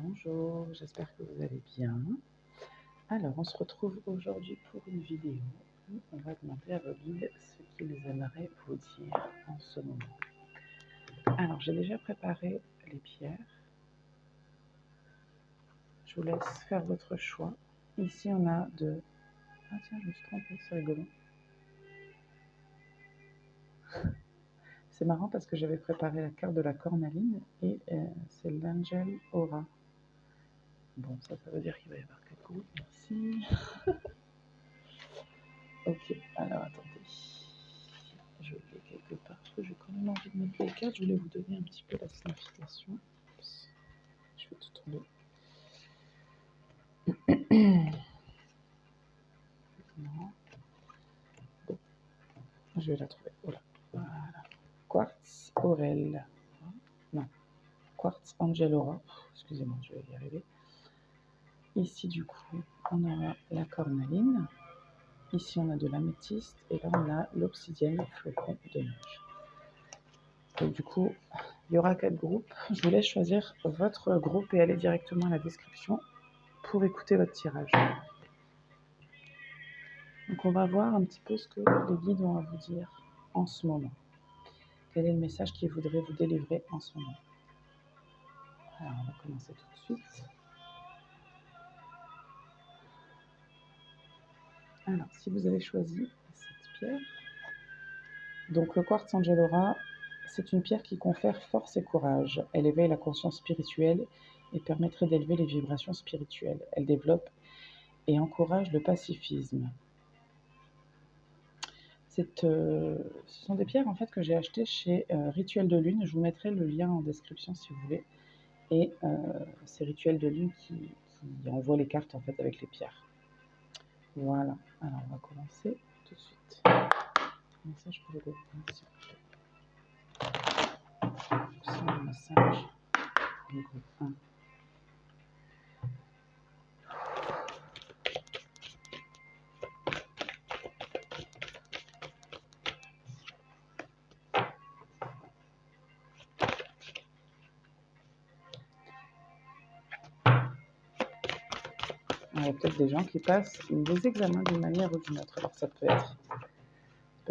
Bonjour, j'espère que vous allez bien. Alors, on se retrouve aujourd'hui pour une vidéo où on va demander à vos guides ce qu'ils aimeraient vous dire en ce moment. Alors, j'ai déjà préparé les pierres. Je vous laisse faire votre choix. Ici, on a de... Ah tiens, je me suis trompée, c'est rigolo. C'est marrant parce que j'avais préparé la carte de la cornaline et c'est l'Angel Aura. Bon, ça veut dire qu'il va y avoir quelque chose. Merci. Ok, alors attendez. Je l'ai quelque part parce que j'ai quand même envie de mettre les cartes. Je voulais vous donner un petit peu la signification. Oups, je vais tout tomber. Non. Bon, je vais la trouver. Voilà. Quartz Aurel. Non. Quartz Angel Aura. Excusez-moi, je vais y arriver. Ici, du coup, on aura la cornaline. Ici, on a de l'améthyste. Et là, on a l'obsidienne flocon de neige. Donc, du coup, il y aura 4 groupes. Je vous laisse choisir votre groupe et aller directement à la description pour écouter votre tirage. Donc, on va voir un petit peu ce que les guides ont à vous dire en ce moment. Quel est le message qu'ils voudraient vous délivrer en ce moment? Alors, on va commencer tout de suite. Alors, si vous avez choisi cette pierre, donc le quartz Angel Aura, c'est une pierre qui confère force et courage. Elle éveille la conscience spirituelle et permettrait d'élever les vibrations spirituelles. Elle développe et encourage le pacifisme. Ce sont des pierres en fait que j'ai achetées chez Rituel de Lune. Je vous mettrai le lien en description si vous voulez. Et c'est Rituel de Lune qui envoie les cartes en fait avec les pierres. Voilà. Alors on va commencer tout de suite. Message pour le groupe 1 s'il vous plaît. C'est un message pour le groupe 1. Il y a peut-être des gens qui passent des examens d'une manière ou d'une autre. Alors ça peut être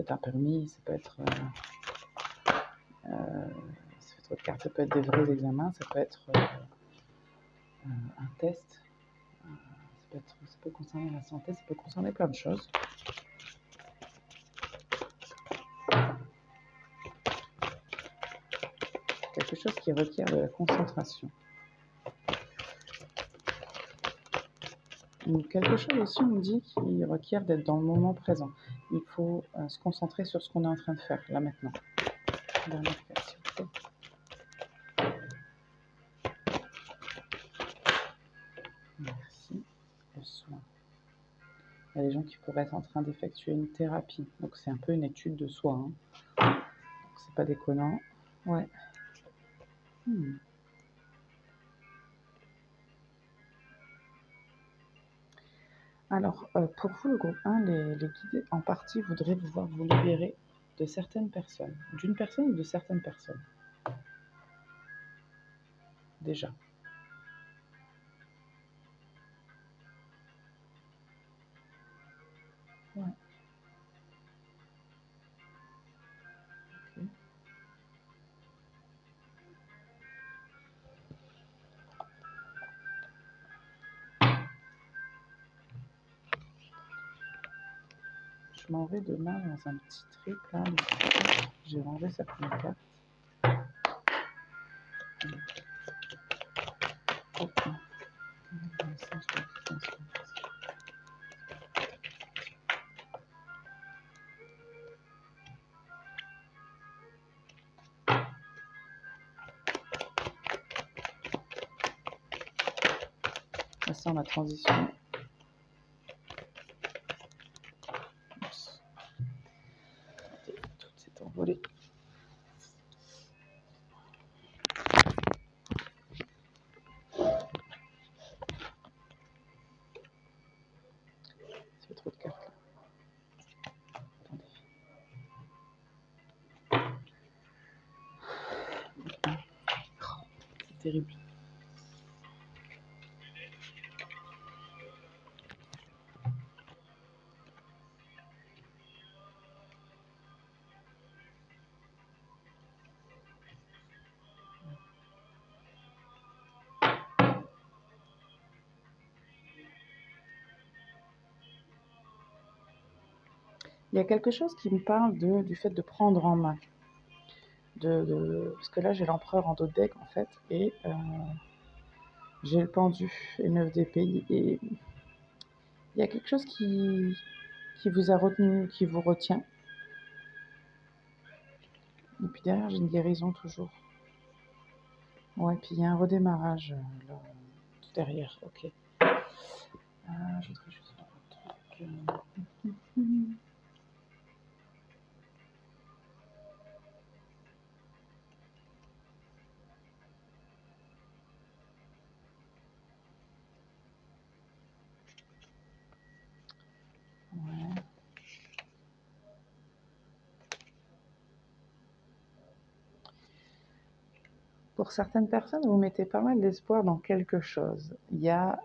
un permis, ça peut être votre carte, ça peut être des vrais examens, ça peut être un test, ça peut concerner la santé, ça peut concerner plein de choses. Quelque chose qui requiert de la concentration. Donc, quelque chose aussi, on me dit, qui requiert d'être dans le moment présent. Il faut se concentrer sur ce qu'on est en train de faire, là, maintenant. Dernière carte, s'il vous plaît. Merci. Le soin. Il y a des gens qui pourraient être en train d'effectuer une thérapie. Donc, c'est un peu une étude de soi. Hein. Donc, c'est pas déconnant. Ouais. Alors, pour vous, le groupe 1, les guides en partie voudraient voir vous libérer de certaines personnes, d'une personne ou de certaines personnes. Déjà. Ouais. Okay. Je m'en vais demain dans un petit trip là. J'ai rangé certaines cartes. Là, c'est la transition. Oups. Tout s'est envolé. C'est trop de cartes là. Attendez. C'est terrible. Il y a quelque chose qui me parle du fait de prendre en main. Parce que là, j'ai l'empereur en dos de deck, en fait, et j'ai le pendu et 9 d'épée. Et il y a quelque chose qui vous a retenu, qui vous retient. Et puis derrière, j'ai une guérison toujours. Ouais, puis il y a un redémarrage là, tout derrière. Ok. Je voudrais juste faire un truc. Ouais. Pour certaines personnes, vous mettez pas mal d'espoir dans quelque chose. Il y a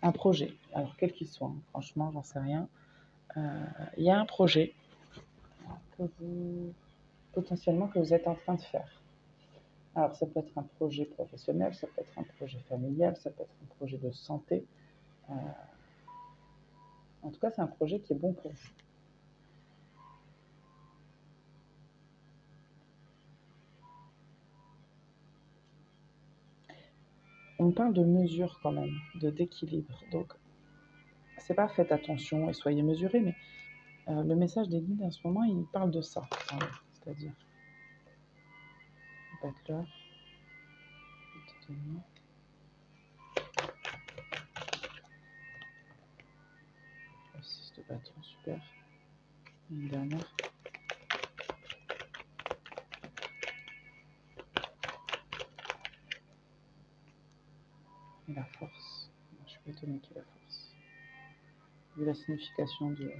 un projet, alors quel qu'il soit, hein, franchement, j'en sais rien. Il y a un projet que vous, potentiellement, que vous êtes en train de faire. Alors, ça peut être un projet professionnel, ça peut être un projet familial, ça peut être un projet de santé. En tout cas, c'est un projet qui est bon pour vous. On parle de mesure quand même, d'équilibre. Donc, c'est pas faites attention et soyez mesurés, mais le message des guides en ce moment, il parle de ça. C'est-à-dire, butler, 6 de bâton, super. Une dernière. Et la force. Je suis pas étonnée qu'il y ait la force. Vu la signification de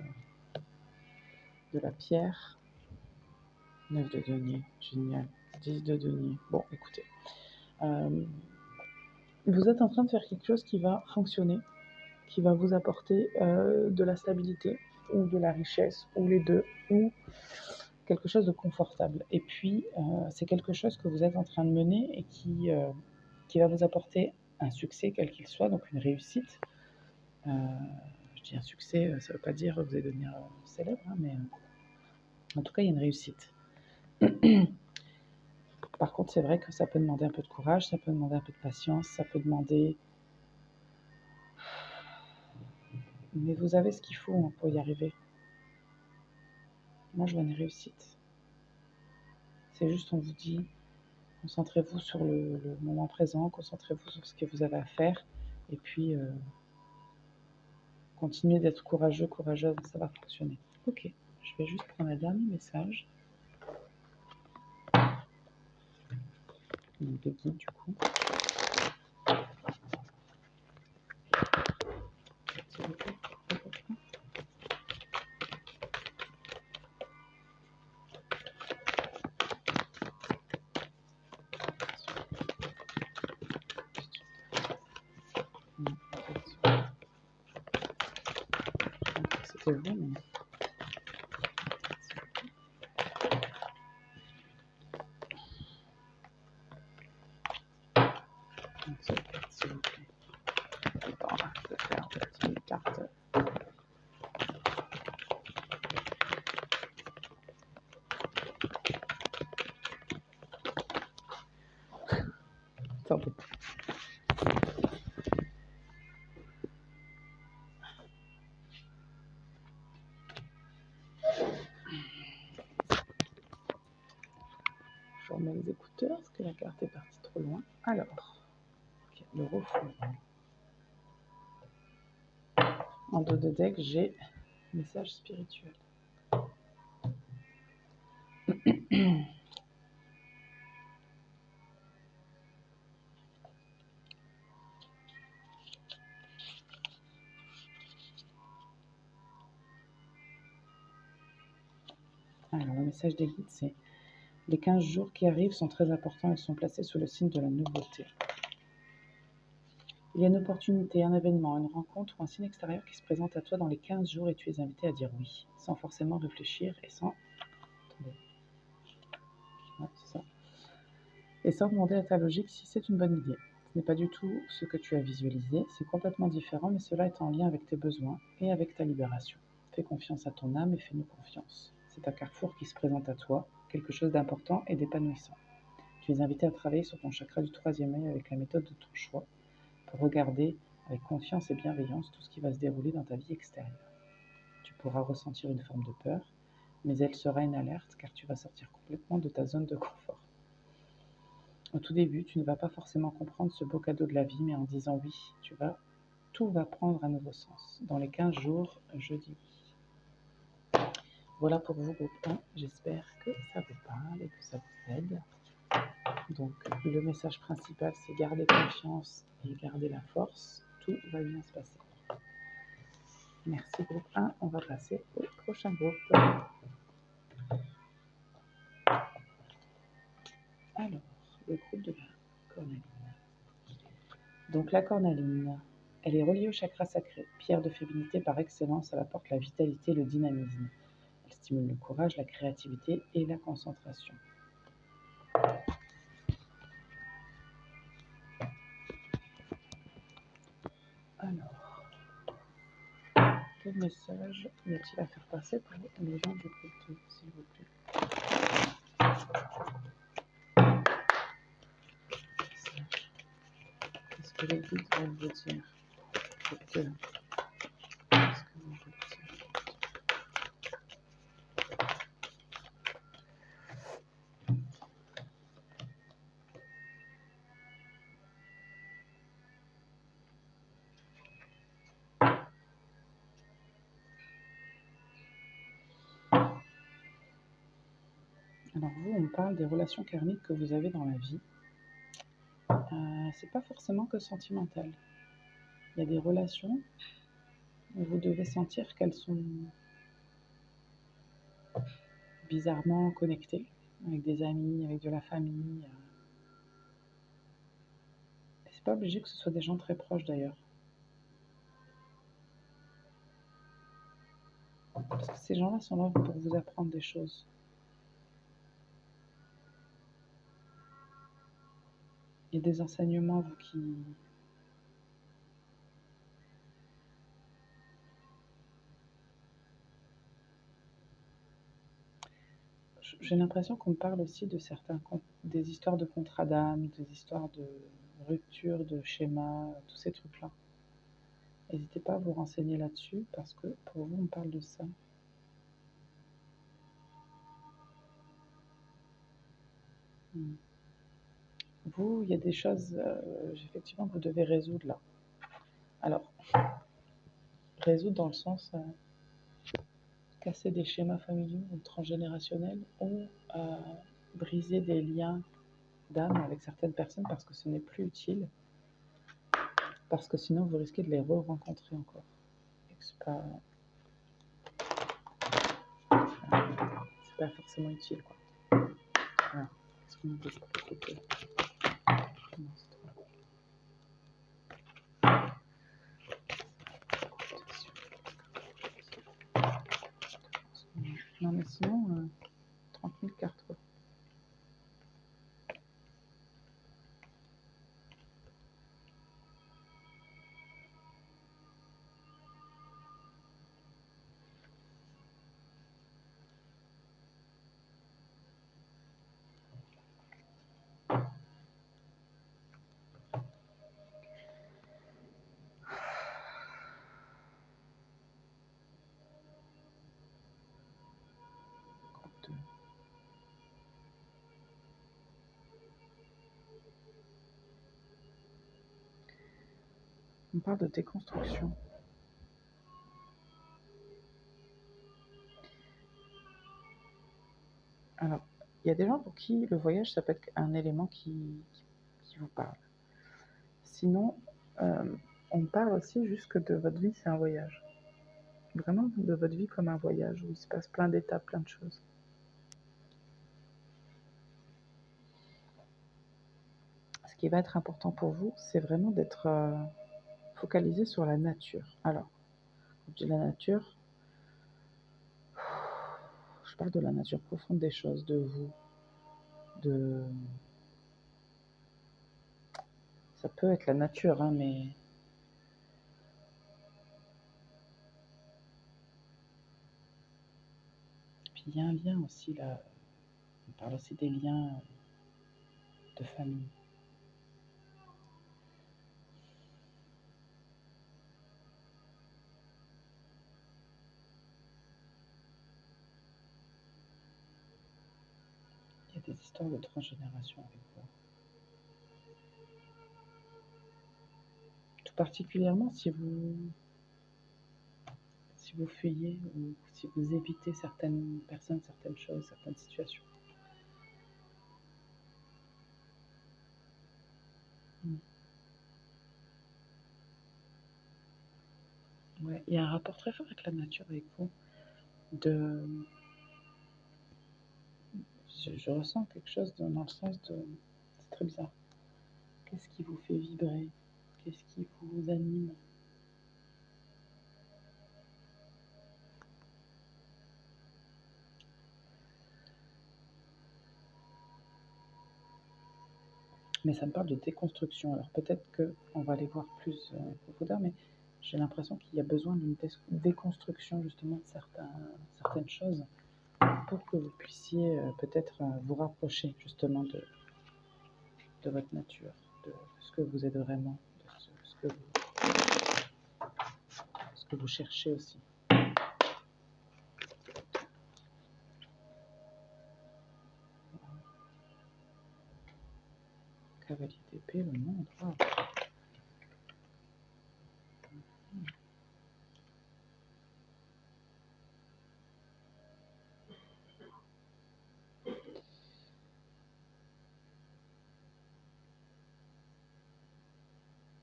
la pierre. 9 de denier, génial. 10 de denier. Bon, écoutez. Vous êtes en train de faire quelque chose qui va fonctionner, qui va vous apporter de la stabilité, ou de la richesse, ou les deux, ou quelque chose de confortable. Et puis, c'est quelque chose que vous êtes en train de mener et qui va vous apporter un succès, quel qu'il soit, donc une réussite. Je dis un succès, ça ne veut pas dire que vous allez devenir célèbre, hein, mais en tout cas, il y a une réussite. Par contre, c'est vrai que ça peut demander un peu de courage, ça peut demander un peu de patience, ça peut demander... Mais vous avez ce qu'il faut pour y arriver. Moi, je vois une réussite. C'est juste, on vous dit, concentrez-vous sur le moment présent, concentrez-vous sur ce que vous avez à faire, et puis continuez d'être courageux, courageuse, ça va fonctionner. Ok, je vais juste prendre un dernier message. Des guides, du coup. C'était vous, mais... S'il vous plaît. Attends, je vais faire une petite carte. Attendez. Je remets les écouteurs parce que la carte est partie trop loin. Alors, okay, le refou. En dos de deck, j'ai message spirituel. Alors, le message des guides, c'est: les 15 jours qui arrivent sont très importants et sont placés sous le signe de la nouveauté. Il y a une opportunité, un événement, une rencontre ou un signe extérieur qui se présente à toi dans les 15 jours et tu es invité à dire oui, sans forcément réfléchir et sans... Attendez. Ouais, c'est ça. Et sans demander à ta logique si c'est une bonne idée. Ce n'est pas du tout ce que tu as visualisé, c'est complètement différent, mais cela est en lien avec tes besoins et avec ta libération. fais confiance à ton âme et fais-nous confiance. C'est un carrefour qui se présente à toi, quelque chose d'important et d'épanouissant. Tu es invité à travailler sur ton chakra du troisième œil avec la méthode de ton choix pour regarder avec confiance et bienveillance tout ce qui va se dérouler dans ta vie extérieure. Tu pourras ressentir une forme de peur, mais elle sera une alerte car tu vas sortir complètement de ta zone de confort. Au tout début, tu ne vas pas forcément comprendre ce beau cadeau de la vie, mais en disant oui, tout va prendre un nouveau sens. Dans les 15 jours, je dis oui. Voilà pour vous, groupe 1. J'espère que ça vous parle et que ça vous aide. Donc, le message principal, c'est garder confiance et garder la force. Tout va bien se passer. Merci, groupe 1. On va passer au prochain groupe. Alors, le groupe de la cornaline. Donc, la cornaline, elle est reliée au chakra sacré. Pierre de féminité par excellence, elle apporte la vitalité et le dynamisme. Elle stimule le courage, la créativité et la concentration. Alors, quel message y a-t-il à faire passer pour les gens du groupe 2, s'il vous plaît? Qu'est-ce que les guides veulent vous dire? Qu'est-ce que vous voulez dire? Alors vous, on parle des relations karmiques que vous avez dans la vie. C'est pas forcément que sentimental. Il y a des relations où vous devez sentir qu'elles sont bizarrement connectées, avec des amis, avec de la famille. Et c'est pas obligé que ce soit des gens très proches d'ailleurs. Parce que ces gens-là sont là pour vous apprendre des choses. Il y a des enseignements, vous, qui... J'ai l'impression qu'on me parle aussi de des histoires de contrats d'âme, des histoires de rupture, de schémas, tous ces trucs-là. N'hésitez pas à vous renseigner là-dessus, parce que pour vous, on parle de ça. Vous, il y a des choses, effectivement, que vous devez résoudre là. Alors, résoudre dans le sens casser des schémas familiaux ou transgénérationnels ou briser des liens d'âme avec certaines personnes parce que ce n'est plus utile, parce que sinon vous risquez de les re-rencontrer encore. C'est pas forcément utile, quoi. Voilà. Qu'est-ce qu'on peut écouter? Non, mais sinon, 30 000 cartes, quoi. On parle de déconstruction. Alors, il y a des gens pour qui le voyage, ça peut être un élément qui vous parle. Sinon, on parle aussi juste que de votre vie, c'est un voyage. Vraiment de votre vie comme un voyage où il se passe plein d'étapes, plein de choses. Ce qui va être important pour vous, c'est vraiment d'être focalisé sur la nature. Alors, quand je dis la nature, je parle de la nature profonde des choses, de vous, ça peut être la nature, hein, mais Il y a un lien aussi là, on parle aussi des liens de famille. Il y a des histoires de transgénération avec vous. Tout particulièrement si vous fuyez ou si vous évitez certaines personnes, certaines choses, certaines situations. Ouais, il y a un rapport très fort avec la nature, avec vous. Je ressens quelque chose dans le sens de... C'est très bizarre. Qu'est-ce qui vous fait vibrer? Qu'est-ce qui vous anime? Mais ça me parle de déconstruction. Alors peut-être qu'on va aller voir plus en profondeur, mais j'ai l'impression qu'il y a besoin d'une déconstruction justement de certaines choses pour que vous puissiez peut-être vous rapprocher justement de votre nature, de ce que vous êtes vraiment, de ce que vous cherchez aussi. Cavalier d'épée, le monde. Wow.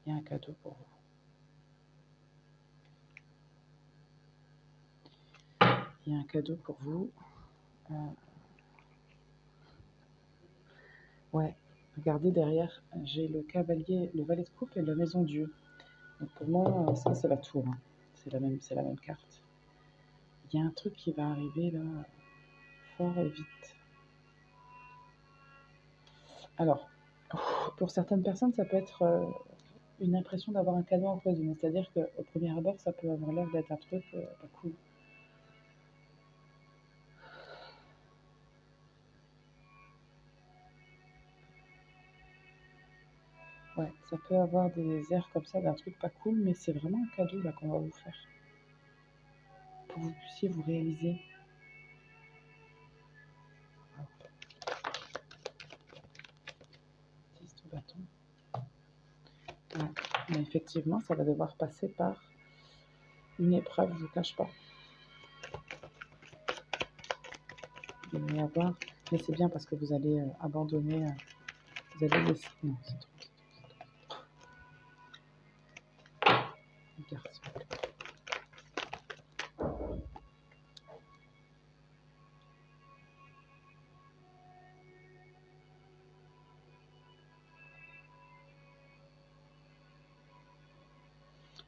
Il y a un cadeau pour vous. Il y a un cadeau pour vous. Ouais, regardez derrière, j'ai le cavalier, le valet de coupe et la maison Dieu. Donc pour moi, ça c'est la tour. Hein. C'est la même carte. Il y a un truc qui va arriver là, fort et vite. Alors, pour certaines personnes, ça peut être une impression d'avoir un cadeau empoisonné. C'est-à-dire qu'au premier abord, ça peut avoir l'air d'être un truc pas cool. Ouais, ça peut avoir des airs comme ça d'un truc pas cool, mais c'est vraiment un cadeau là qu'on va vous faire. Pour que vous puissiez vous réaliser. 10 de bâton. Ouais. Mais effectivement, ça va devoir passer par une épreuve, je ne vous cache pas. Il va y avoir, mais c'est bien parce que vous allez abandonner, vous allez laisser. Non, c'est trop. Regarde, s'il vous plaît.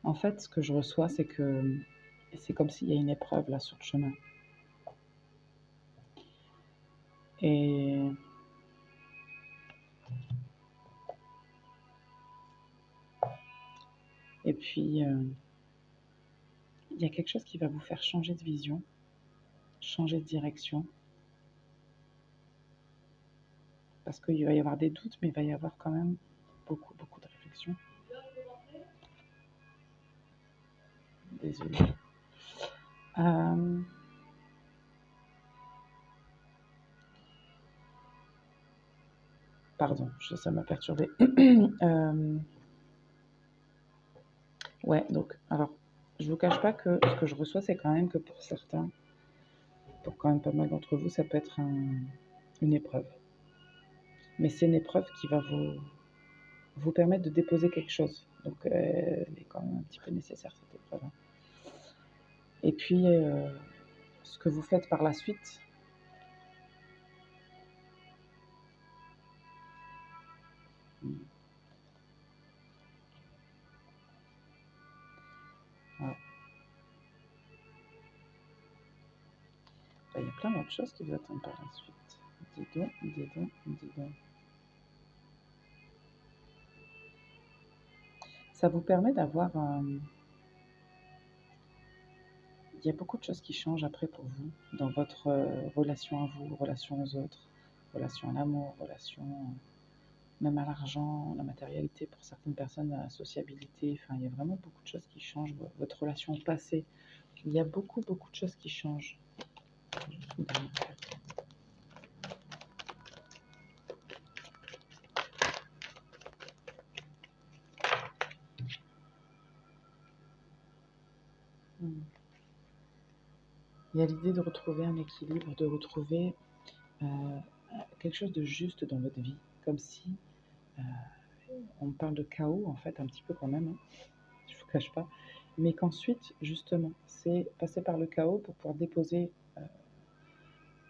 En fait, ce que je reçois, c'est que c'est comme s'il y a une épreuve là sur le chemin. Et puis, il y a quelque chose qui va vous faire changer de vision, changer de direction. Parce qu'il va y avoir des doutes, mais il va y avoir quand même beaucoup, beaucoup de réflexion. Désolée. Pardon, ça m'a perturbée. Ouais, donc, alors, je vous cache pas que ce que je reçois, c'est quand même que pour certains, pour quand même pas mal d'entre vous, ça peut être une épreuve. Mais c'est une épreuve qui va vous permettre de déposer quelque chose. Donc, elle est quand même un petit peu nécessaire, cette épreuve. Hein. Et puis, ce que vous faites par la suite, ouais. Il y a plein d'autres choses qui vous attendent par la suite. Dis donc, dis donc, dis donc. Ça vous permet d'avoir il y a beaucoup de choses qui changent après pour vous, dans votre relation à vous, relation aux autres, relation à l'amour, relation même à l'argent, la matérialité pour certaines personnes, à la sociabilité. Enfin, il y a vraiment beaucoup de choses qui changent. Votre relation au passé, il y a beaucoup, beaucoup de choses qui changent. Juste une dernière carte. Il y a l'idée de retrouver un équilibre, de retrouver quelque chose de juste dans votre vie, comme si on parle de chaos en fait un petit peu quand même, hein, je ne vous cache pas, mais qu'ensuite justement c'est passer par le chaos pour pouvoir déposer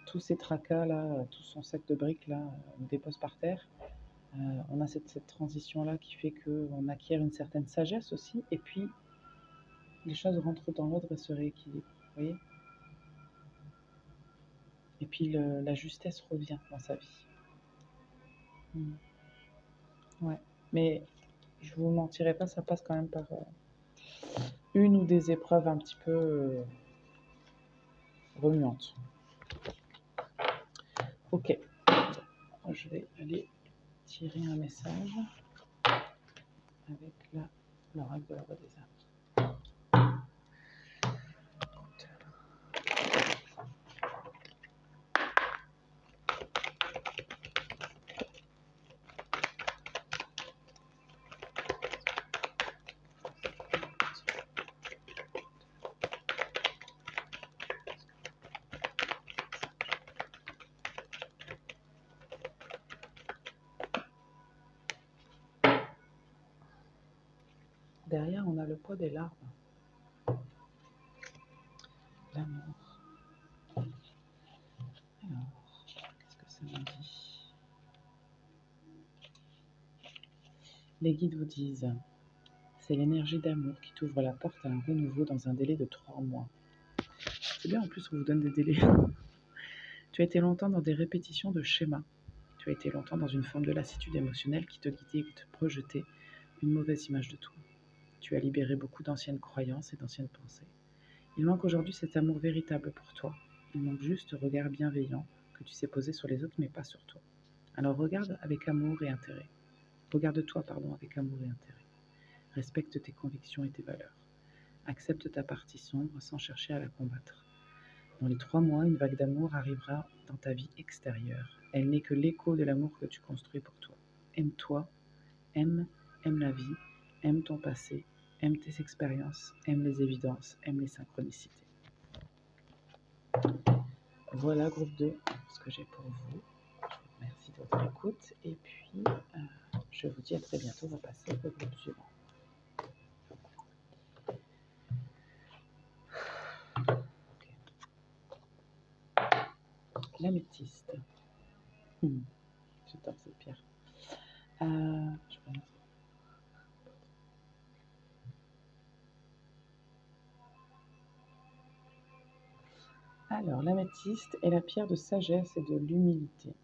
tous ces tracas là, tout son sac de briques là, on dépose par terre. On a cette transition là qui fait qu'on acquiert une certaine sagesse aussi, et puis les choses rentrent dans l'ordre et se rééquilibrent, vous voyez. Et puis la justesse revient dans sa vie. Ouais, mais je vous mentirai pas, ça passe quand même par une ou des épreuves un petit peu remuantes. Ok, je vais aller tirer un message avec l'oracle de la voix des âmes. Derrière, on a le poids des larmes. L'amour. Alors, qu'est-ce que ça me dit? Les guides vous disent, c'est l'énergie d'amour qui t'ouvre la porte à un renouveau dans un délai de 3 mois. C'est bien, en plus, on vous donne des délais. Tu as été longtemps dans des répétitions de schémas. Tu as été longtemps dans une forme de lassitude émotionnelle qui te guidait et qui te projetait une mauvaise image de toi. Tu as libéré beaucoup d'anciennes croyances et d'anciennes pensées. Il manque aujourd'hui cet amour véritable pour toi. Il manque juste ce regard bienveillant que tu sais poser sur les autres, mais pas sur toi. Alors regarde avec amour et intérêt. Regarde-toi, avec amour et intérêt. Respecte tes convictions et tes valeurs. Accepte ta partie sombre sans chercher à la combattre. Dans les 3 mois, une vague d'amour arrivera dans ta vie extérieure. Elle n'est que l'écho de l'amour que tu construis pour toi. Aime-toi, aime la vie, aime ton passé, aime tes expériences, aime les évidences, aime les synchronicités. Voilà, groupe 2, ce que j'ai pour vous. Je vous remercie de votre écoute et puis je vous dis à très bientôt. On va passer au groupe suivant. L'améthyste. J'adore cette pierre. Alors, l'améthyste est la pierre de sagesse et de l'humilité.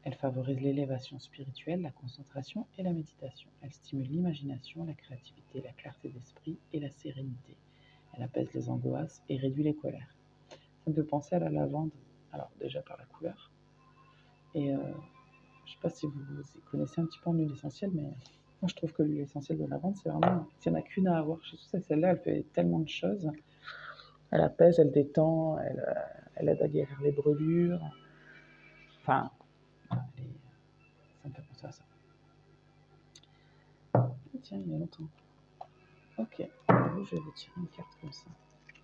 Elle favorise l'élévation spirituelle, la concentration et la méditation. Elle stimule l'imagination, la créativité, la clarté d'esprit et la sérénité. Elle apaise les angoisses et réduit les colères. Ça me fait penser à la lavande, alors déjà par la couleur. Et je ne sais pas si vous connaissez un petit peu en huile essentielle, mais moi je trouve que l'huile essentielle de lavande, c'est vraiment, s'il n'y en a qu'une à avoir chez vous, celle-là, elle fait tellement de choses. Elle apaise, elle détend, elle aide à guérir les brûlures. Enfin, ça me fait penser à ça. Tiens, il y a longtemps. Ok, alors je vais vous tirer une carte comme ça. Okay.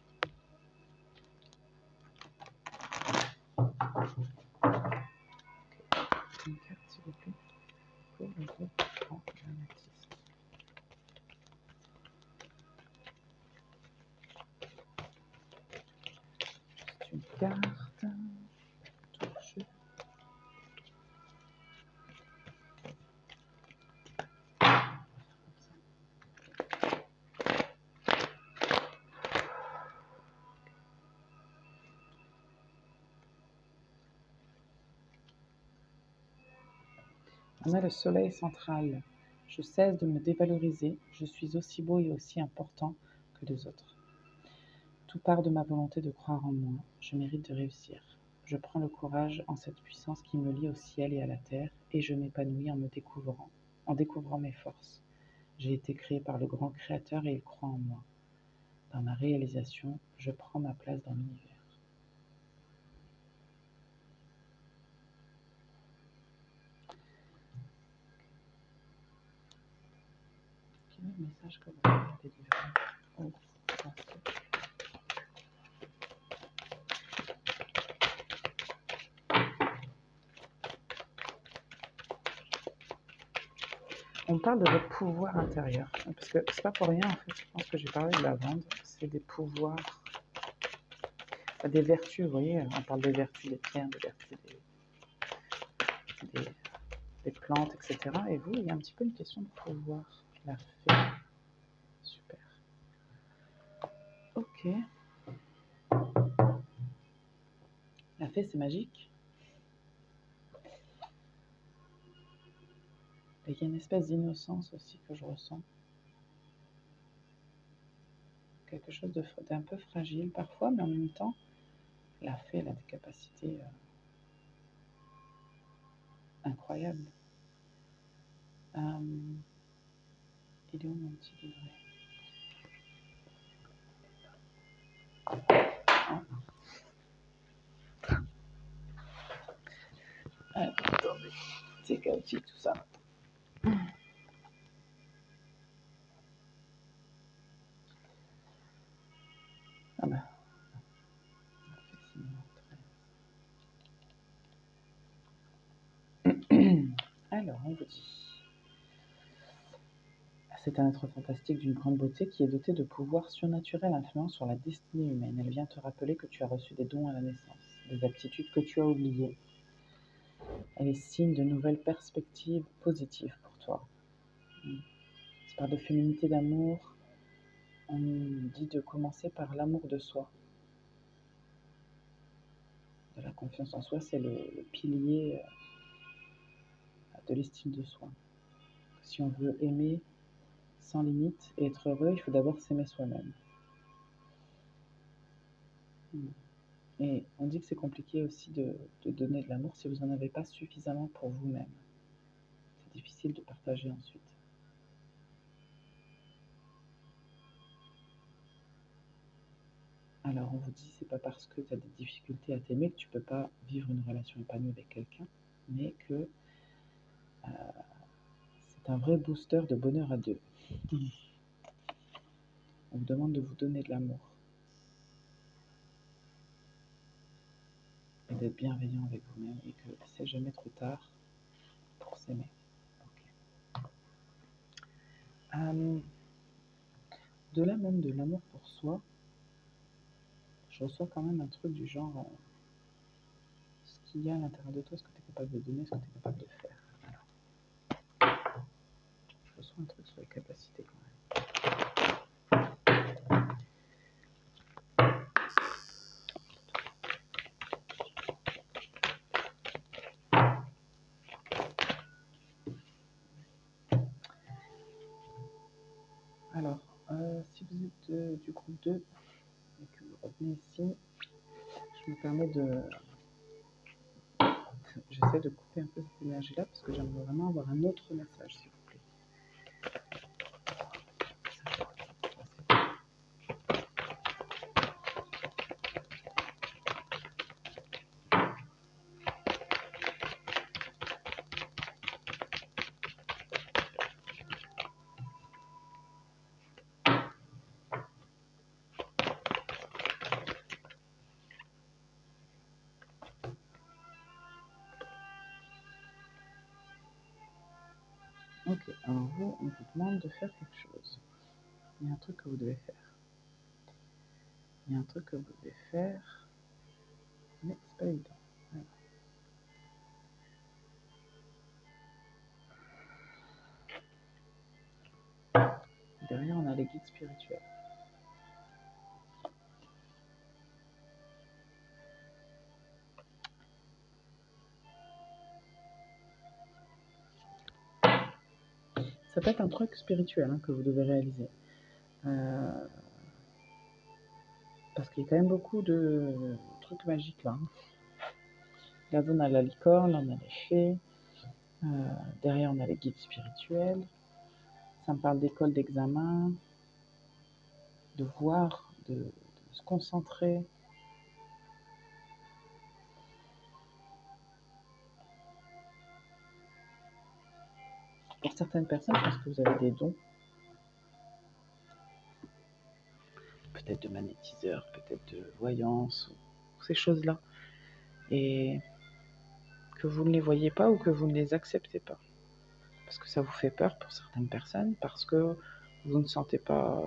Une carte, s'il vous plaît, pour le groupe en l'améthyste. Juste une carte. Touche. On a le soleil central. Je cesse de me dévaloriser, je suis aussi beau et aussi important que les autres. Tout part de ma volonté de croire en moi. Je mérite de réussir. Je prends le courage en cette puissance qui me lie au ciel et à la terre, et je m'épanouis en découvrant mes forces. J'ai été créé par le grand Créateur et il croit en moi. Dans ma réalisation, je prends ma place dans l'univers. Quel est le message que vous voulez délivrer? Oh, on parle de votre pouvoir intérieur, parce que c'est pas pour rien en fait, je pense que j'ai parlé de lavande, c'est des pouvoirs, des vertus, vous voyez, on parle des vertus des pierres, des vertus des plantes, etc. Et vous, il y a un petit peu une question de pouvoir, la fée, super. Ok. La fée, c'est magique. Et il y a une espèce d'innocence aussi que je ressens. Quelque chose d'un peu fragile parfois, mais en même temps, la fée, elle a des capacités incroyables. Il est où mon petit livret? Attendez, c'est chaotique tout ça. Ah ben, alors, on vous dit. C'est un être fantastique d'une grande beauté qui est doté de pouvoirs surnaturels influents sur la destinée humaine. Elle vient te rappeler que tu as reçu des dons à la naissance, des aptitudes que tu as oubliées. Elle est signe de nouvelles perspectives positives pour toi. Tu parles de féminité, d'amour. On dit de commencer par l'amour de soi. De la confiance en soi, c'est le pilier de l'estime de soi. Si on veut aimer sans limite et être heureux, il faut d'abord s'aimer soi-même. Et on dit que c'est compliqué aussi de donner de l'amour si vous n'en avez pas suffisamment pour vous-même. C'est difficile de partager ensuite. Alors on vous dit, c'est pas parce que tu as des difficultés à t'aimer que tu peux pas vivre une relation épanouie avec quelqu'un, mais que c'est un vrai booster de bonheur à deux. On vous demande de vous donner de l'amour et d'être bienveillant avec vous-même et que c'est jamais trop tard pour s'aimer. Okay. De-delà même de l'amour pour soi, je reçois quand même un truc du genre ce qu'il y a à l'intérieur de toi, ce que tu es capable de donner, ce que tu es capable de faire. Alors, je reçois un truc sur les capacités quand même. Alors, si vous êtes du groupe 2 et que vous revenez ici, je me permets de... J'essaie de couper un peu cette énergie-là parce que j'aimerais vraiment avoir un autre message, s'il vous plaît. Ok, alors vous, on vous demande de faire quelque chose. Il y a un truc que vous devez faire. Il y a un truc que vous devez faire, mais c'est pas évident. Voilà. Derrière, on a les guides spirituels. Ça peut être un truc spirituel que vous devez réaliser. Parce qu'il y a quand même beaucoup de trucs magiques là. Là, on a la licorne, là, on a les fées. Derrière, on a les guides spirituels. Ça me parle d'école, d'examen, de voir, de se concentrer. Pour certaines personnes, je pense que vous avez des dons. Peut-être de magnétiseur, peut-être de voyance, ou ces choses-là. Et que vous ne les voyez pas ou que vous ne les acceptez pas. Parce que ça vous fait peur pour certaines personnes, parce que vous ne sentez pas,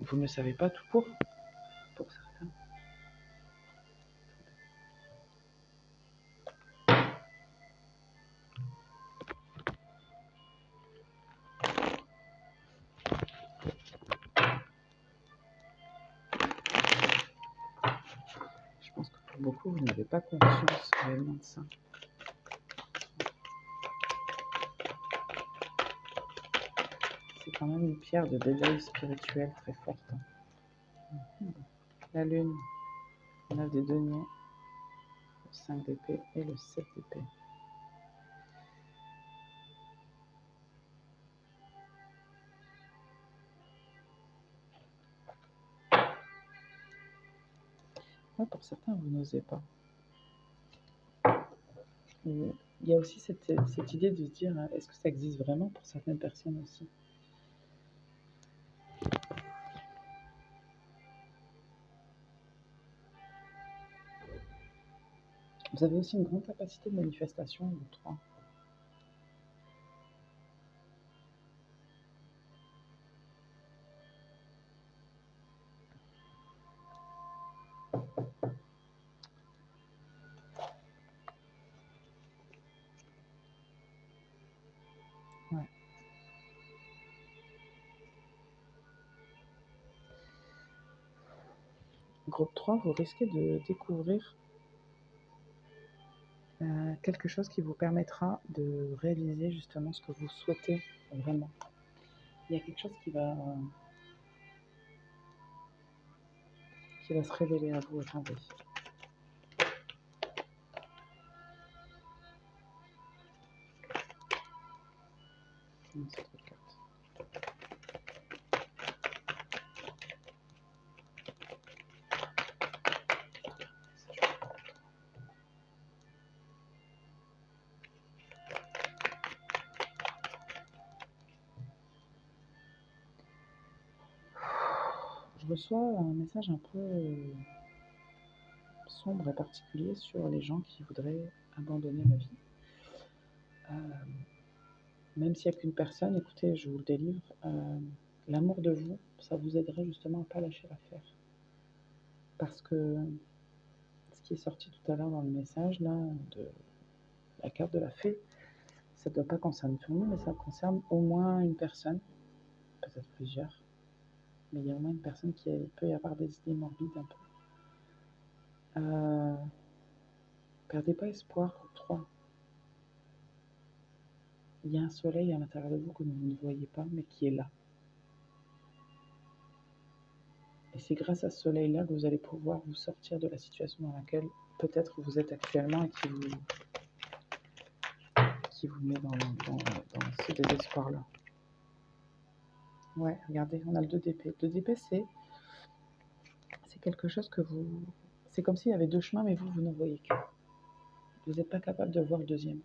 vous ne savez pas tout pour certains. Je pense que pour beaucoup, vous n'avez pas conscience réellement de ça. C'est quand même une pierre de d'éveil spirituel très forte. La lune, le 9 des deniers, le 5 d'épée et le 7 d'épée. Ouais, pour certains, vous n'osez pas. Et il y a aussi cette idée de se dire, est-ce que ça existe vraiment pour certaines personnes aussi? Vous avez aussi une grande capacité de manifestation, vous trois. Ouais. Groupe 3, vous risquez de découvrir quelque chose qui vous permettra de réaliser justement ce que vous souhaitez vraiment. Il y a quelque chose qui va se révéler à vous. Attendez. C'est trop de cartes. Je reçois un message un peu sombre et particulier sur les gens qui voudraient abandonner la vie. Même s'il n'y a qu'une personne, écoutez, je vous le délivre, l'amour de vous, ça vous aiderait justement à ne pas lâcher l'affaire. Parce que ce qui est sorti tout à l'heure dans le message, là, de la carte de la fée, ça ne doit pas concerner tout le monde, mais ça concerne au moins une personne, peut-être plusieurs, mais il y a au moins une personne qui peut y avoir des idées morbides un peu. Perdez pas espoir, groupe 3. Il y a un soleil à l'intérieur de vous que vous ne voyez pas, mais qui est là. Et c'est grâce à ce soleil-là que vous allez pouvoir vous sortir de la situation dans laquelle peut-être vous êtes actuellement et qui vous met dans ce désespoir-là. Ouais, regardez, on a le 2 d'épée. Le 2 d'épée, c'est quelque chose que vous... C'est comme s'il y avait deux chemins, mais vous n'en voyez qu'un. Vous n'êtes pas capable de voir le deuxième.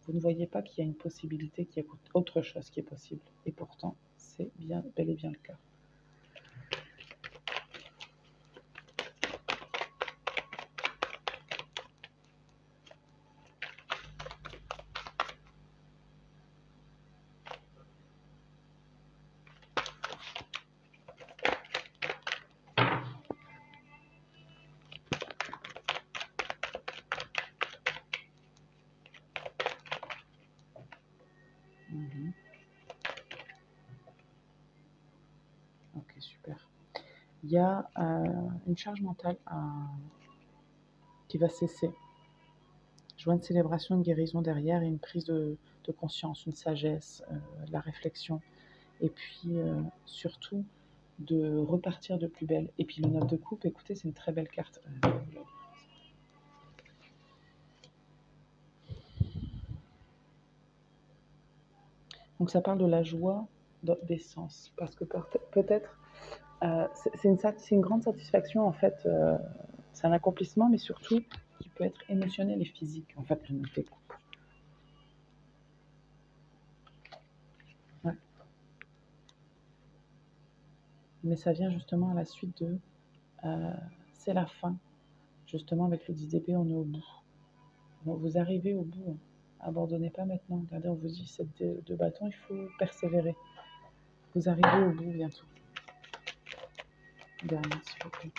Vous ne voyez pas qu'il y a une possibilité, qu'il y a autre chose qui est possible. Et pourtant, c'est bien, bel et bien le cas. Ok, super. Il y a une charge mentale qui va cesser. Je vois une célébration, une guérison derrière et une prise de conscience, une sagesse, de la réflexion. Et puis, surtout, de repartir de plus belle. Et puis le 9 de coupe, écoutez, c'est une très belle carte. Donc ça parle de la joie des sens, parce que peut-être c'est une grande satisfaction en fait, c'est un accomplissement, mais surtout qui peut être émotionnel et physique en fait, le 9 de coupe. Ouais. Mais ça vient justement à la suite de c'est la fin. Justement avec le 10 d'épée, on est au bout. Bon, vous arrivez au bout, hein. Abandonnez pas maintenant. Regardez, on vous dit 7 de bâton, il faut persévérer. Vous arrivez au bout bientôt. Dernière, s'il vous plaît.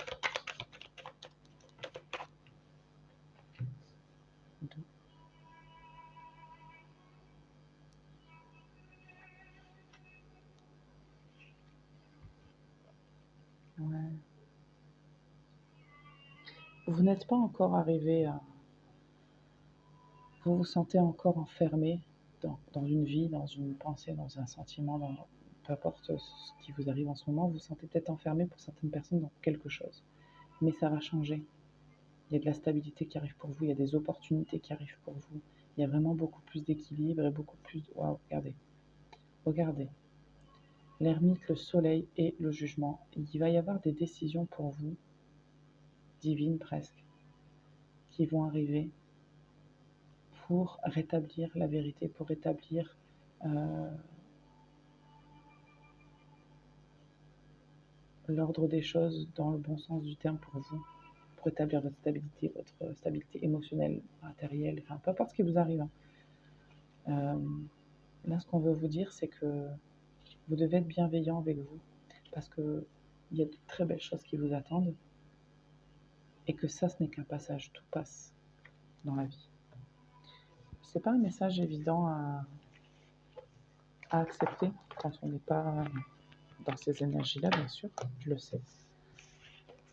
2. Ouais. Vous n'êtes pas encore arrivé à... Vous vous sentez encore enfermé dans une vie, dans une pensée, dans un sentiment, peu importe ce qui vous arrive en ce moment, vous vous sentez peut-être enfermé pour certaines personnes dans quelque chose. Mais ça va changer. Il y a de la stabilité qui arrive pour vous, il y a des opportunités qui arrivent pour vous. Il y a vraiment beaucoup plus d'équilibre et beaucoup plus... Waouh, regardez. Regardez. L'ermite, le soleil et le jugement. Il va y avoir des décisions pour vous, divines presque, qui vont arriver pour rétablir la vérité, pour rétablir l'ordre des choses dans le bon sens du terme pour vous, pour rétablir votre stabilité émotionnelle, matérielle, enfin peu importe ce qui vous arrive. Là, ce qu'on veut vous dire, c'est que vous devez être bienveillant avec vous, parce qu'il y a de très belles choses qui vous attendent, et que ça, ce n'est qu'un passage, tout passe dans la vie. C'est pas un message évident à accepter quand on n'est pas dans ces énergies-là, bien sûr, je le sais.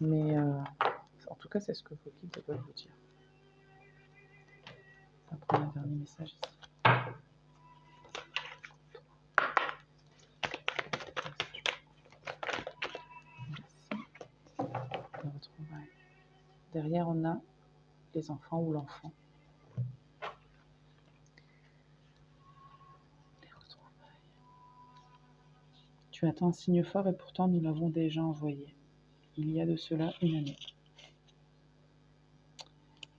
Mais en tout cas, c'est ce que vos guides veulent vous dire. On va prendre un dernier message ici. Derrière, on a les enfants ou l'enfant. Les retrouvailles. Tu attends un signe fort et pourtant nous l'avons déjà envoyé. Il y a de cela une année.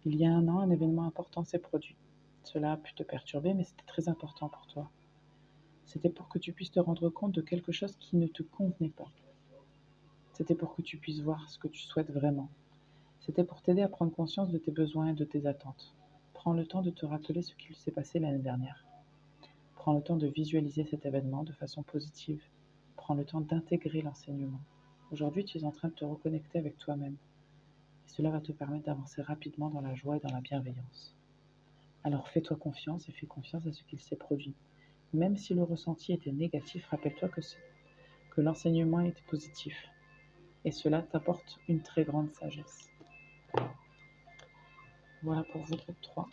Il y a un an, un événement important s'est produit. Cela a pu te perturber, mais c'était très important pour toi. C'était pour que tu puisses te rendre compte de quelque chose qui ne te convenait pas. C'était pour que tu puisses voir ce que tu souhaites vraiment. C'était pour t'aider à prendre conscience de tes besoins et de tes attentes. Prends le temps de te rappeler ce qu'il s'est passé l'année dernière. Prends le temps de visualiser cet événement de façon positive. Prends le temps d'intégrer l'enseignement. Aujourd'hui, tu es en train de te reconnecter avec toi-même. Et cela va te permettre d'avancer rapidement dans la joie et dans la bienveillance. Alors fais-toi confiance et fais confiance à ce qu'il s'est produit. Même si le ressenti était négatif, rappelle-toi que l'enseignement était positif. Et cela t'apporte une très grande sagesse. Voilà pour vous, groupe 3.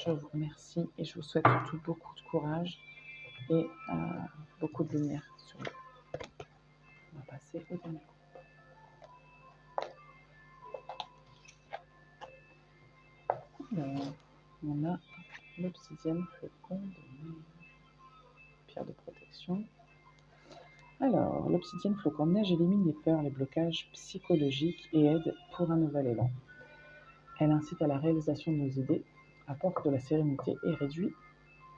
Je vous remercie et je vous souhaite surtout beaucoup de courage et beaucoup de lumière sur vous. On va passer au dernier groupe. Alors, on a l'obsidienne flocon de neige, pierre de protection. Alors, l'obsidienne flocon de neige élimine les peurs, les blocages psychologiques et aide pour un nouvel élan. Elle incite à la réalisation de nos idées, apporte de la sérénité et réduit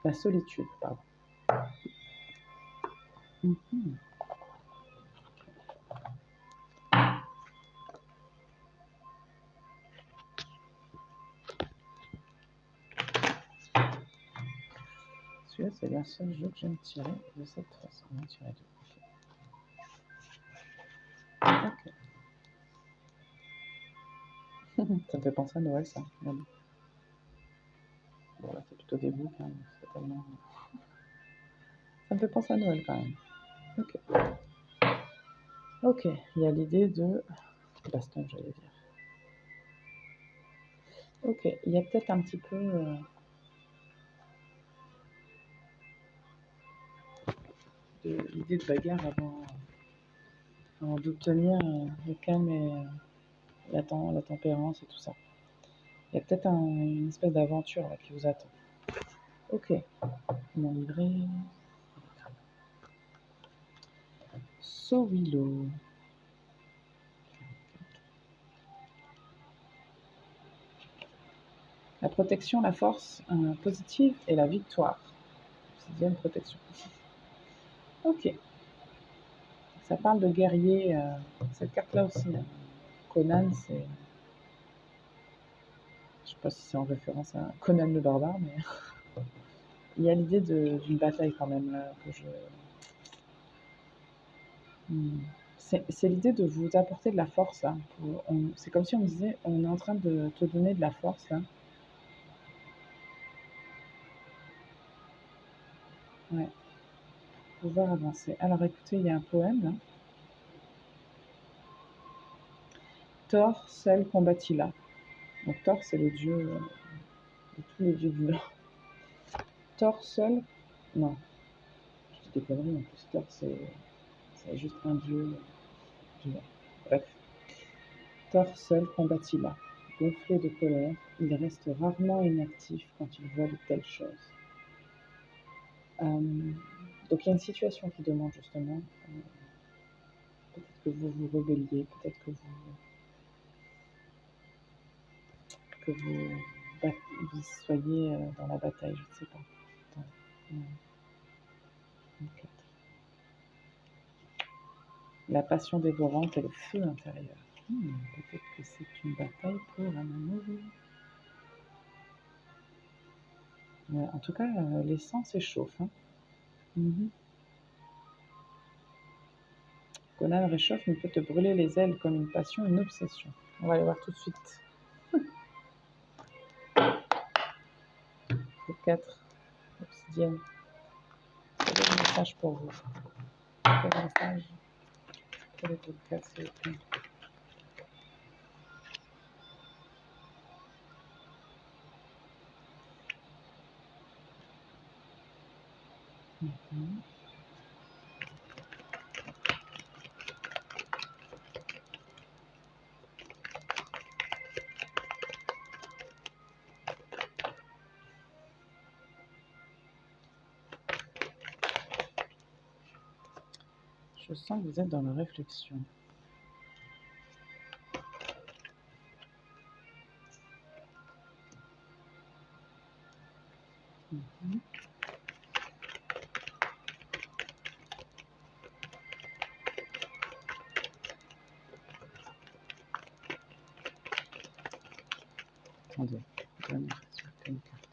la solitude. Celui-là, c'est la seule jeu que j'aime tirer de cette façon. On va tirer deux. Ok. Ça me fait penser à Noël, ça. Bon, là, c'est plutôt des boucs, hein, c'est tellement... Ça me fait penser à Noël, quand même. Ok. Ok, il y a l'idée de... baston, j'allais dire. Ok, il y a peut-être un petit peu... l'idée de bagarre avant d'obtenir le calme et la tempérance et tout ça. Il y a peut-être une espèce d'aventure là, qui vous attend. Ok, mon livret. Sowilo. La protection, la force positive et la victoire. Sixième protection. Ok. Ça parle de guerrier. Cette carte-là aussi. Conan, c'est. Je sais pas si c'est en référence à Conan le barbare, mais il y a l'idée d'une bataille quand même là, que je. C'est l'idée de vous apporter de la force là. C'est comme si on disait, on est en train de te donner de la force là. Ouais. Pouvoir avancer. Alors écoutez, il y a un poème là. Thor seul combattit là. Donc Thor, c'est le dieu de tous les dieux du Nord. Thor seul, non, je dis des conneries en plus. Thor, c'est juste un dieu du Nord. Bref, Thor seul combattit là. Gonflé de colère, il reste rarement inactif quand il voit de telles choses. Donc il y a une situation qui demande justement, peut-être que vous vous rebelliez, peut-être vous soyez dans la bataille, je ne sais pas. Attends, okay. La passion dévorante et le feu intérieur. Peut-être que c'est une bataille pour un amour. Ouais, en tout cas, l'essence s'échauffe. Hein. Conan réchauffe, mais peut te brûler les ailes comme une passion, une obsession. On va aller voir tout de suite. Le 4, obsidienne. Quel est le message pour vous? Quel est le message pour les 4, s'il vous plaît? Je sens que vous êtes dans la réflexion. Attendez, une carte.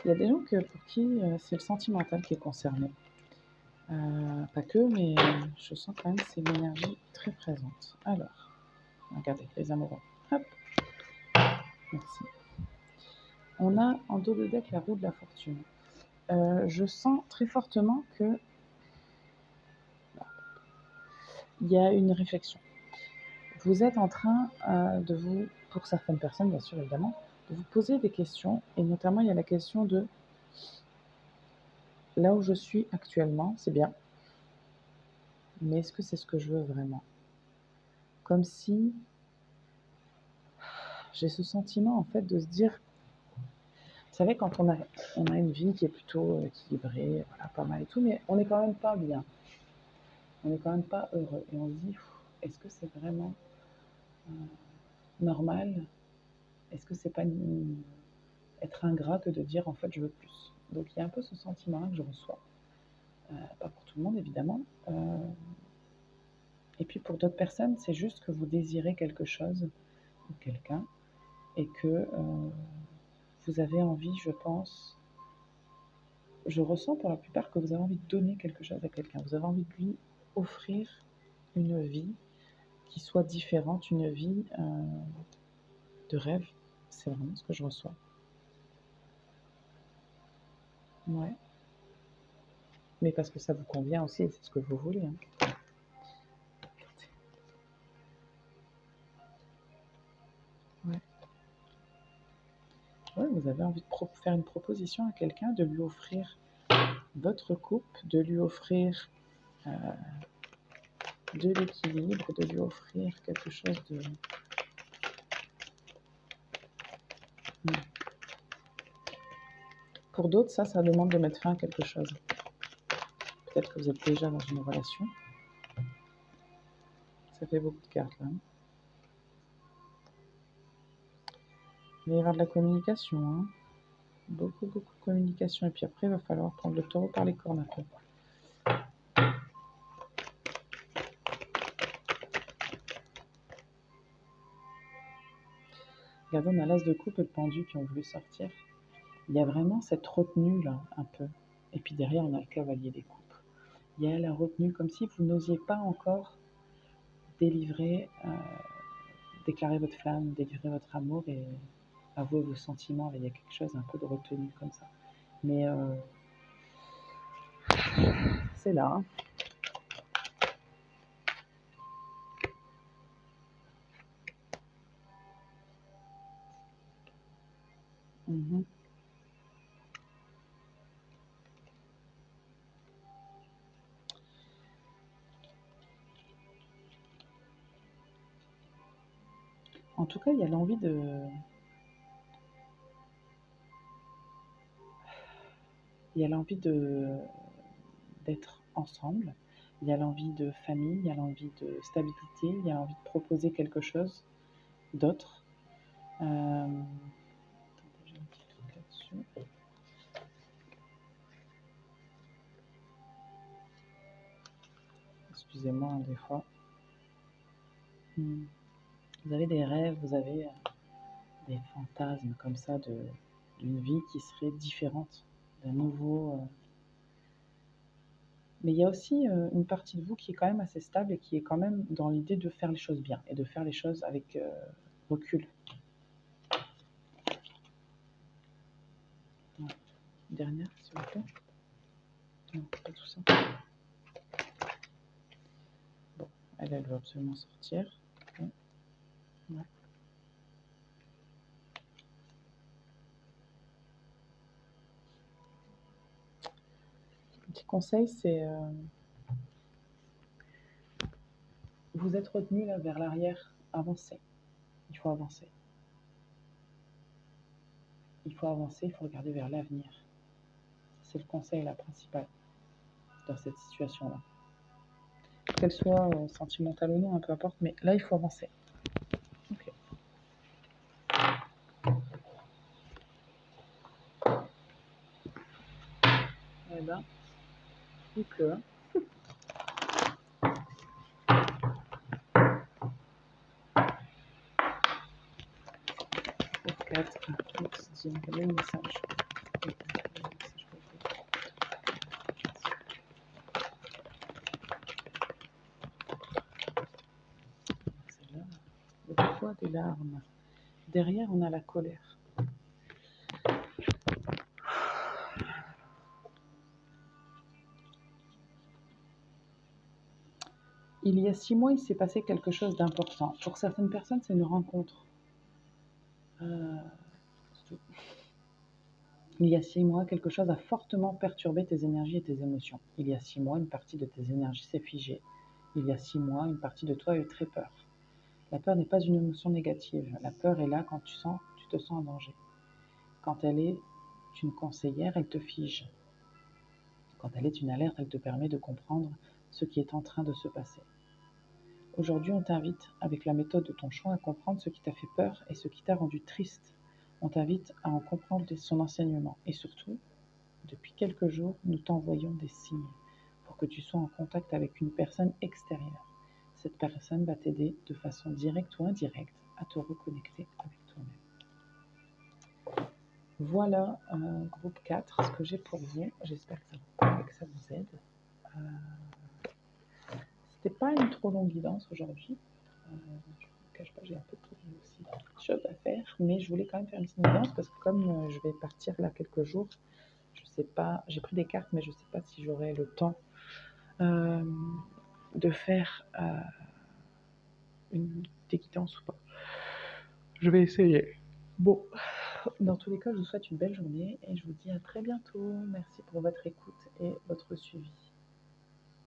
Il y a des gens pour qui c'est le sentimental qui est concerné. Pas que, mais je sens quand même que c'est une énergie très présente. Alors, regardez, les amoureux. Hop. Merci. On a en dos de deck la roue de la fortune. Je sens très fortement que il y a une réflexion. Vous êtes en train de vous, pour certaines personnes bien sûr évidemment, de vous poser des questions, et notamment il y a la question de là où je suis actuellement, c'est bien, mais est-ce que c'est ce que je veux vraiment? Comme si j'ai ce sentiment en fait de se dire, vous savez, quand on a une vie qui est plutôt équilibrée, voilà, pas mal et tout, mais on n'est quand même pas bien, on n'est quand même pas heureux, et on se dit, est-ce que c'est vraiment normal? Est-ce que c'est pas être ingrat que de dire en fait je veux plus? Donc il y a un peu ce sentiment-là que je reçois. Pas pour tout le monde évidemment. Et puis pour d'autres personnes, c'est juste que vous désirez quelque chose ou quelqu'un et que vous avez envie, je pense, je ressens pour la plupart que vous avez envie de donner quelque chose à quelqu'un. Vous avez envie de lui offrir une vie qui soit différente, une vie de rêve. C'est vraiment ce que je reçois. Ouais. Mais parce que ça vous convient aussi, c'est ce que vous voulez. Hein. Ouais. Ouais, vous avez envie de faire une proposition à quelqu'un, de lui offrir votre couple, de lui offrir de l'équilibre, de lui offrir quelque chose de... Pour d'autres, ça demande de mettre fin à quelque chose. Peut-être que vous êtes déjà dans une relation. Ça fait beaucoup de cartes là. Il va y avoir de la communication. Hein. Beaucoup de communication. Et puis après, il va falloir prendre le taureau par les cornes un peu. Regardez, on a l'as de coupe et le pendu qui ont voulu sortir. Il y a vraiment cette retenue là, un peu. Et puis derrière, on a le cavalier des coupes. Il y a la retenue comme si vous n'osiez pas encore délivrer, déclarer votre flamme, délivrer votre amour et avouer vos sentiments. Il y a quelque chose, un peu de retenue comme ça. Mais c'est là. Hein. Mm-hmm. En tout cas, il y a l'envie de... Il y a l'envie d'être ensemble. Il y a l'envie de famille, il y a l'envie de stabilité, il y a l'envie de proposer quelque chose d'autre. J'ai un petit truc là-dessus. Excusez-moi, des fois. Vous avez des rêves, vous avez des fantasmes comme ça d'une vie qui serait différente, d'un nouveau... Mais il y a aussi une partie de vous qui est quand même assez stable et qui est quand même dans l'idée de faire les choses bien et de faire les choses avec recul. Ouais. Dernière, s'il vous plaît. Non, pas tout ça. Bon, elle veut absolument sortir. Ouais. Ouais. Un petit conseil, c'est... vous êtes retenu là vers l'arrière, avancez. Il faut avancer. Il faut avancer, il faut regarder vers l'avenir. C'est le conseil là, principal dans cette situation-là. Qu'elle soit sentimentale ou non, peu importe, mais là, il faut avancer. Ok. Eh ben, il pleut. 4, X, 10, le message. C'est là, le poids des larmes. Derrière, on a la colère. Il y a 6 mois, il s'est passé quelque chose d'important. Pour certaines personnes, c'est une rencontre. Il y a 6 mois, quelque chose a fortement perturbé tes énergies et tes émotions. Il y a 6 mois, une partie de tes énergies s'est figée. Il y a 6 mois, une partie de toi a eu très peur. La peur n'est pas une émotion négative. La peur est là quand tu te sens en danger. Quand elle est une conseillère, elle te fige. Quand elle est une alerte, elle te permet de comprendre ce qui est en train de se passer. Aujourd'hui, on t'invite, avec la méthode de ton choix, à comprendre ce qui t'a fait peur et ce qui t'a rendu triste. On t'invite à en comprendre son enseignement. Et surtout, depuis quelques jours, nous t'envoyons des signes pour que tu sois en contact avec une personne extérieure. Cette personne va t'aider de façon directe ou indirecte à te reconnecter avec toi-même. Voilà, groupe 4, ce que j'ai pour vous. J'espère que ça vous plaît et que ça vous aide. C'était pas une trop longue guidance aujourd'hui. Je ne vous cache pas, j'ai un peu aussi de choses à faire, mais je voulais quand même faire une petite guidance parce que comme je vais partir là quelques jours, je sais pas, j'ai pris des cartes, mais je ne sais pas si j'aurai le temps de faire une guidance ou pas. Je vais essayer. Bon, Dans tous les cas, je vous souhaite une belle journée et je vous dis à très bientôt. Merci pour votre écoute et votre suivi.